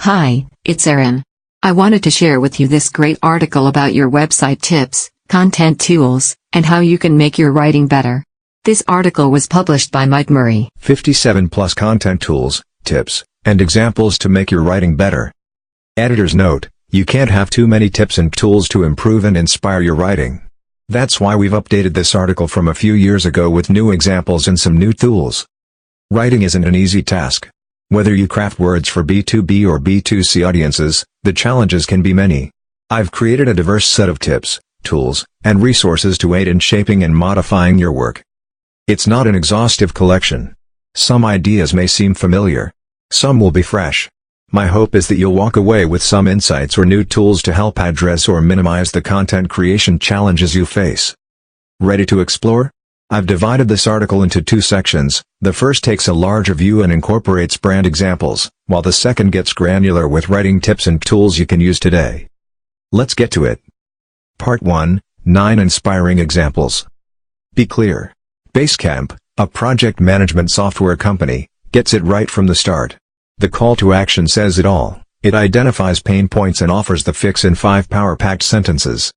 Hi, it's Erin. I wanted to share with you this great article about your website tips, content tools, and how you can make your writing better. This article was published by Mike Murray. 57 plus content tools, tips, and examples to make your writing better. Editor's note: you can't have too many tips and tools to improve and inspire your writing. That's why we've updated this article from a few years ago with new examples and some new tools. Writing isn't an easy task. Whether you craft words for B2B or B2C audiences, the challenges can be many. I've created a diverse set of tips, tools, and resources to aid in shaping and modifying your work. It's not an exhaustive collection. Some ideas may seem familiar. Some will be fresh. My hope is that you'll walk away with some insights or new tools to help address or minimize the content creation challenges you face. Ready to explore? I've divided this article into two sections. The first takes a larger view and incorporates brand examples, while the second gets granular with writing tips and tools you can use today. Let's get to it. Part 1, 9 Inspiring Examples. Be clear. Basecamp, a project management software company, gets it right from the start. The call to action says it all. It identifies pain points and offers the fix in 5 power-packed sentences.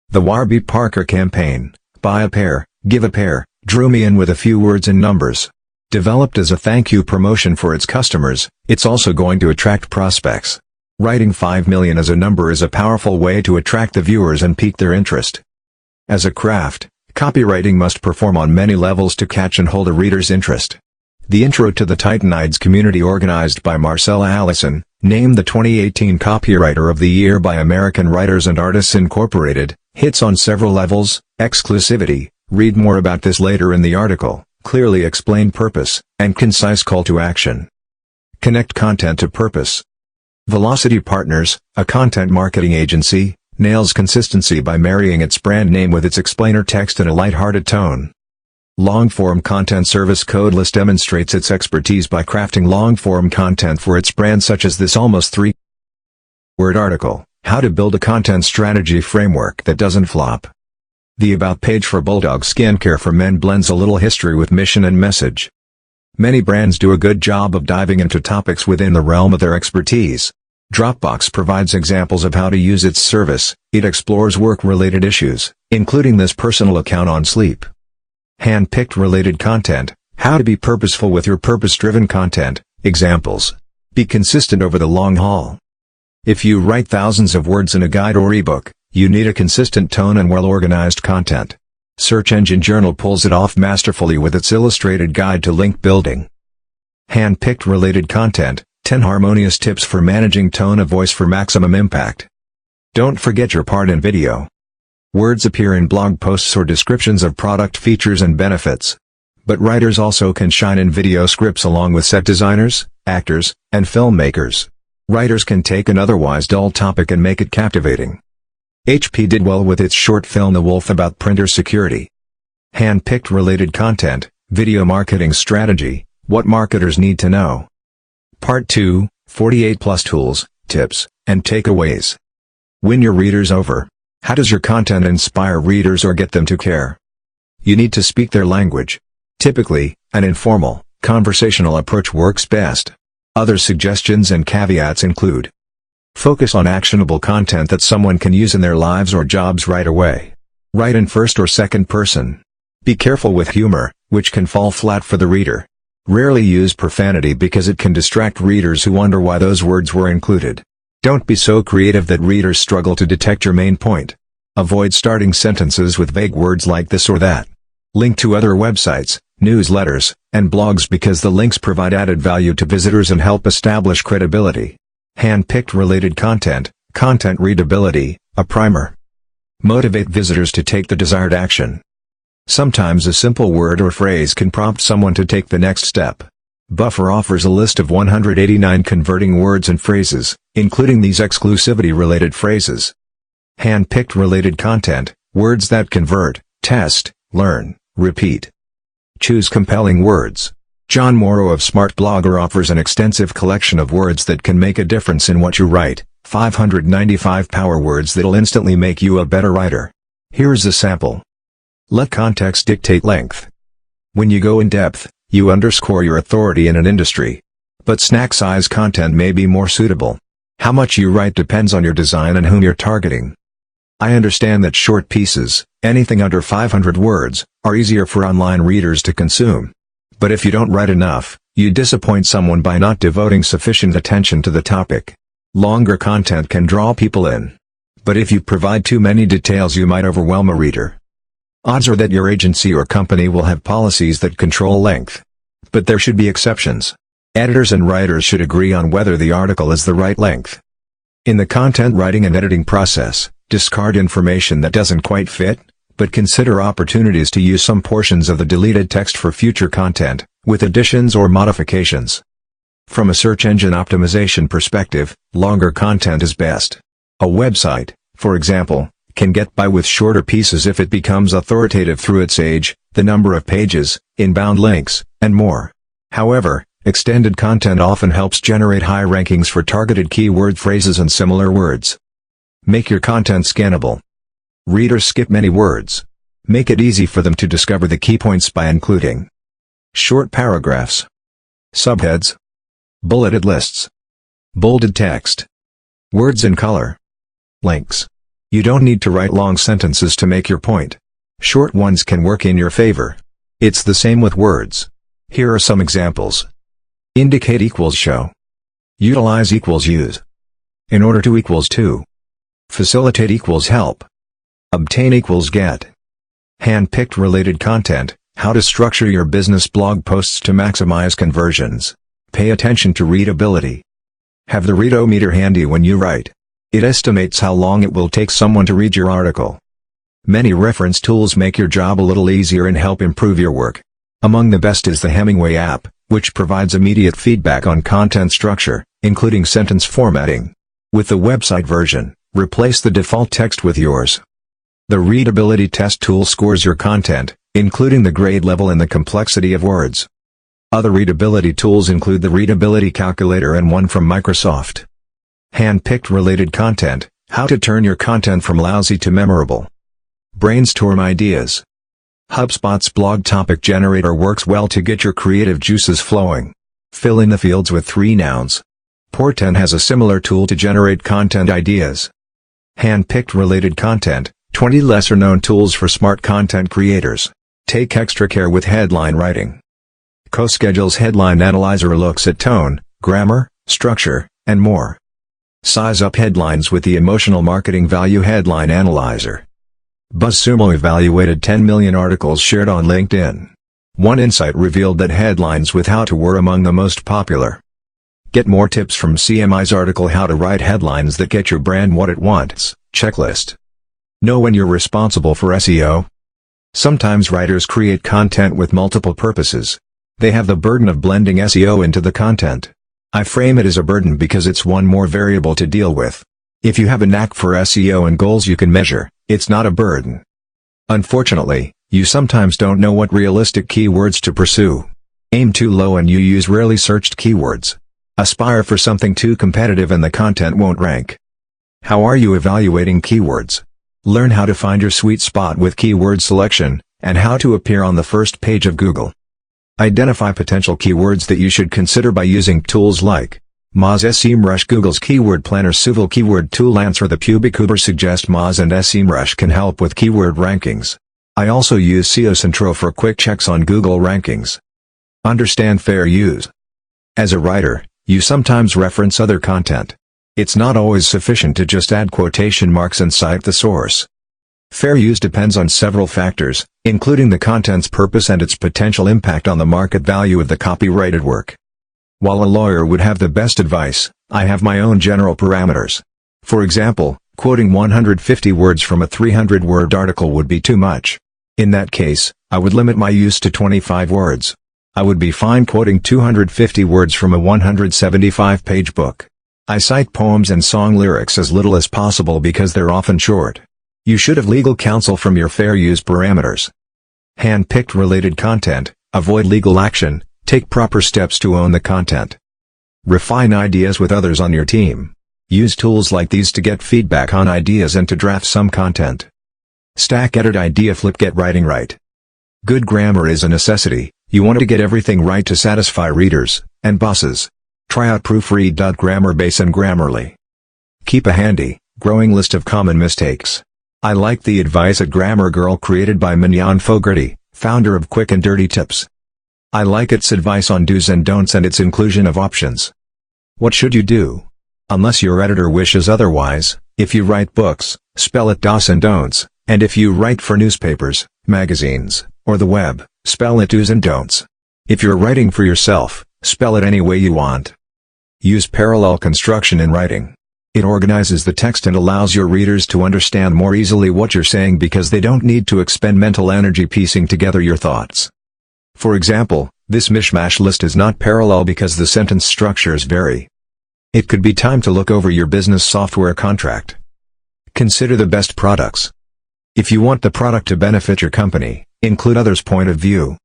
The Warby Parker campaign, buy a pair, give a pair, drew me in with a few words and numbers. Developed as a thank you promotion for its customers, it's also going to attract prospects. Writing 5 million as a number is a powerful way to attract the viewers and pique their interest. As a craft, copywriting must perform on many levels to catch and hold a reader's interest. The intro to the Titanides community, organized by Marcella Allison, named the 2018 Copywriter of the Year by American Writers and Artists Incorporated, hits on several levels: exclusivity, read more about this later in the article, clearly explained purpose, and concise call to action. Connect content to purpose. Velocity Partners, a content marketing agency, nails consistency by marrying its brand name with its explainer text in a light-hearted tone. Long-form content service Codeless demonstrates its expertise by crafting long-form content for its brand, such as this almost 3-word article, How to Build a Content Strategy Framework That Doesn't Flop. The About page for Bulldog Skincare for Men blends a little history with mission and message. Many brands do a good job of diving into topics within the realm of their expertise. Dropbox provides examples of how to use its service. It explores work-related issues, including this personal account on sleep. Hand-picked related content, how to be purposeful with your purpose-driven content. Examples. Be consistent over the long haul. If you write thousands of words in a guide or ebook, you need a consistent tone and well-organized content. Search Engine Journal pulls it off masterfully with its illustrated guide to link building. Hand-picked related content, 10 harmonious tips for managing tone of voice for maximum impact. Don't forget your part in video. Words appear in blog posts or descriptions of product features and benefits. But writers also can shine in video scripts along with set designers, actors, and filmmakers. Writers can take an otherwise dull topic and make it captivating. HP did well with its short film The Wolf about printer security. Hand-picked related content, video marketing strategy, what marketers need to know. Part 2, 48 plus tools, tips, and takeaways. Win your readers over. How does your content inspire readers or get them to care? You need to speak their language. Typically, an informal, conversational approach works best. Other suggestions and caveats include: focus on actionable content that someone can use in their lives or jobs right away. Write in first or second person. Be careful with humor, which can fall flat for the reader. Rarely use profanity because it can distract readers who wonder why those words were included. Don't be so creative that readers struggle to detect your main point. Avoid starting sentences with vague words like this or that. Link to other websites, newsletters, and blogs because the links provide added value to visitors and help establish credibility. Hand-picked related content, content readability, a primer. Motivate visitors to take the desired action. Sometimes a simple word or phrase can prompt someone to take the next step. Buffer offers a list of 189 converting words and phrases, including these exclusivity-related phrases. Hand-picked related content, words that convert, test, learn, repeat. Choose compelling words. John Morrow of Smart Blogger offers an extensive collection of words that can make a difference in what you write, 595 power words that'll instantly make you a better writer. Here's a sample. Let context dictate length. When you go in depth, you underscore your authority in an industry. But snack size content may be more suitable. How much you write depends on your design and whom you're targeting. I understand that short pieces, anything under 500 words, are easier for online readers to consume. But if you don't write enough, you disappoint someone by not devoting sufficient attention to the topic. Longer content can draw people in. But if you provide too many details, you might overwhelm a reader. Odds are that your agency or company will have policies that control length. But there should be exceptions. Editors and writers should agree on whether the article is the right length. In the content writing and editing process, discard information that doesn't quite fit, but consider opportunities to use some portions of the deleted text for future content, with additions or modifications. From a search engine optimization perspective, longer content is best. A website, for example, can get by with shorter pieces if it becomes authoritative through its age, the number of pages, inbound links, and more. However, extended content often helps generate high rankings for targeted keyword phrases and similar words. Make your content scannable. Readers skip many words. Make it easy for them to discover the key points by including short paragraphs, subheads, bulleted lists, bolded text, words in color, links. You don't need to write long sentences to make your point. Short ones can work in your favor. It's the same with words. Here are some examples. Indicate equals show. Utilize equals use. In order to equals to. Facilitate equals help. Obtain equals get. Hand-picked related content, how to structure your business blog posts to maximize conversions. Pay attention to readability. Have the readometer handy when you write. It estimates how long it will take someone to read your article. Many reference tools make your job a little easier and help improve your work. Among the best is the Hemingway app, which provides immediate feedback on content structure, including sentence formatting. With the website version, replace the default text with yours. The Readability Test tool scores your content, including the grade level and the complexity of words. Other readability tools include the Readability Calculator and one from Microsoft. Hand-picked related content, how to turn your content from lousy to memorable. Brainstorm ideas. HubSpot's blog topic generator works well to get your creative juices flowing. Fill in the fields with 3 nouns. Porten has a similar tool to generate content ideas. Hand-picked related content, 20 lesser-known tools for smart content creators. Take extra care with headline writing. CoSchedule's Headline Analyzer looks at tone, grammar, structure, and more. Size up headlines with the Emotional Marketing Value Headline Analyzer. BuzzSumo evaluated 10 million articles shared on LinkedIn. One insight revealed that headlines with how to were among the most popular. Get more tips from CMI's article How to Write Headlines That Get Your Brand What It Wants, checklist. Know when you're responsible for SEO. Sometimes writers create content with multiple purposes. They have the burden of blending SEO into the content. I frame it as a burden because it's one more variable to deal with. If you have a knack for SEO and goals you can measure, it's not a burden. Unfortunately, you sometimes don't know what realistic keywords to pursue. Aim too low and you use rarely searched keywords. Aspire for something too competitive and the content won't rank. How are you evaluating keywords? Learn how to find your sweet spot with keyword selection, and how to appear on the first page of Google. Identify potential keywords that you should consider by using tools like Moz SEMrush, Google's Keyword Planner, Suval Keyword Tool, Answer the PubiCuber. Suggest Moz and SEMrush can help with keyword rankings. I also use SEO Central for quick checks on Google rankings. Understand fair use. As a writer, you sometimes reference other content. It's not always sufficient to just add quotation marks and cite the source. Fair use depends on several factors, including the content's purpose and its potential impact on the market value of the copyrighted work. While a lawyer would have the best advice, I have my own general parameters. For example, quoting 150 words from a 300-word article would be too much. In that case, I would limit my use to 25 words. I would be fine quoting 250 words from a 175-page book. I cite poems and song lyrics as little as possible because they're often short. You should have legal counsel from your fair use parameters. Hand-picked related content, avoid legal action, take proper steps to own the content. Refine ideas with others on your team. Use tools like these to get feedback on ideas and to draft some content. Stack, edit, idea, flip, get writing right. Good grammar is a necessity. You want to get everything right to satisfy readers and bosses. Try out Proofread, Grammarly and Grammarly. Keep a handy, growing list of common mistakes. I like the advice at Grammar Girl created by Mignon Fogarty, founder of Quick and Dirty Tips. I like its advice on do's and don'ts and its inclusion of options. What should you do? Unless your editor wishes otherwise, if you write books, spell it do's and don'ts, and if you write for newspapers, magazines, or the web, spell it do's and don'ts. If you're writing for yourself, spell it any way you want. Use parallel construction in writing. It organizes the text and allows your readers to understand more easily what you're saying because they don't need to expend mental energy piecing together your thoughts. For example, this mishmash list is not parallel because the sentence structures vary. It could be time to look over your business software contract. Consider the best products. If you want the product to benefit your company, include others' point of view.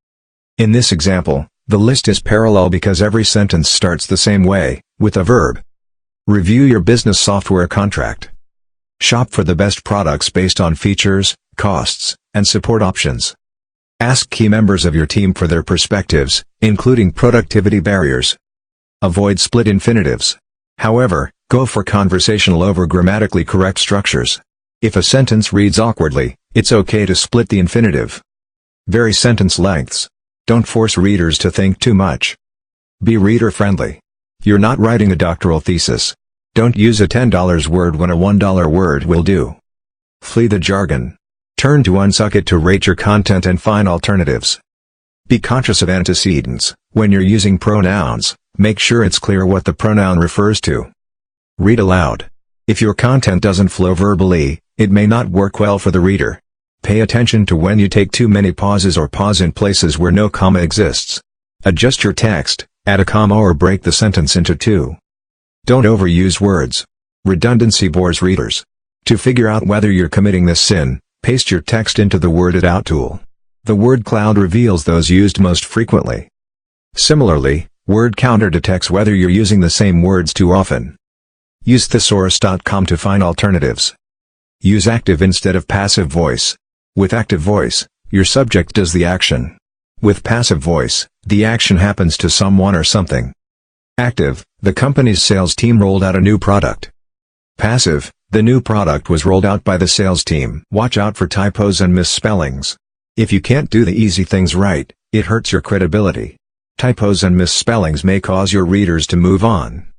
In this example, the list is parallel because every sentence starts the same way, with a verb. Review your business software contract. Shop for the best products based on features, costs, and support options. Ask key members of your team for their perspectives, including productivity barriers. Avoid split infinitives. However, go for conversational over grammatically correct structures. If a sentence reads awkwardly, it's okay to split the infinitive. Vary sentence lengths. Don't force readers to think too much. Be reader-friendly. You're not writing a doctoral thesis. Don't use a $10 word when a $1 word will do. Flee the jargon. Turn to Unsuckit to rate your content and find alternatives. Be conscious of antecedents. When you're using pronouns, make sure it's clear what the pronoun refers to. Read aloud. If your content doesn't flow verbally, it may not work well for the reader. Pay attention to when you take too many pauses or pause in places where no comma exists. Adjust your text, add a comma or break the sentence into two. Don't overuse words. Redundancy bores readers. To figure out whether you're committing this sin, paste your text into the Word It Out tool. The word cloud reveals those used most frequently. Similarly, Word Counter detects whether you're using the same words too often. Use thesaurus.com to find alternatives. Use active instead of passive voice. With active voice, your subject does the action. With passive voice, the action happens to someone or something. Active, the company's sales team rolled out a new product. Passive, the new product was rolled out by the sales team. Watch out for typos and misspellings. If you can't do the easy things right, it hurts your credibility. Typos and misspellings may cause your readers to move on.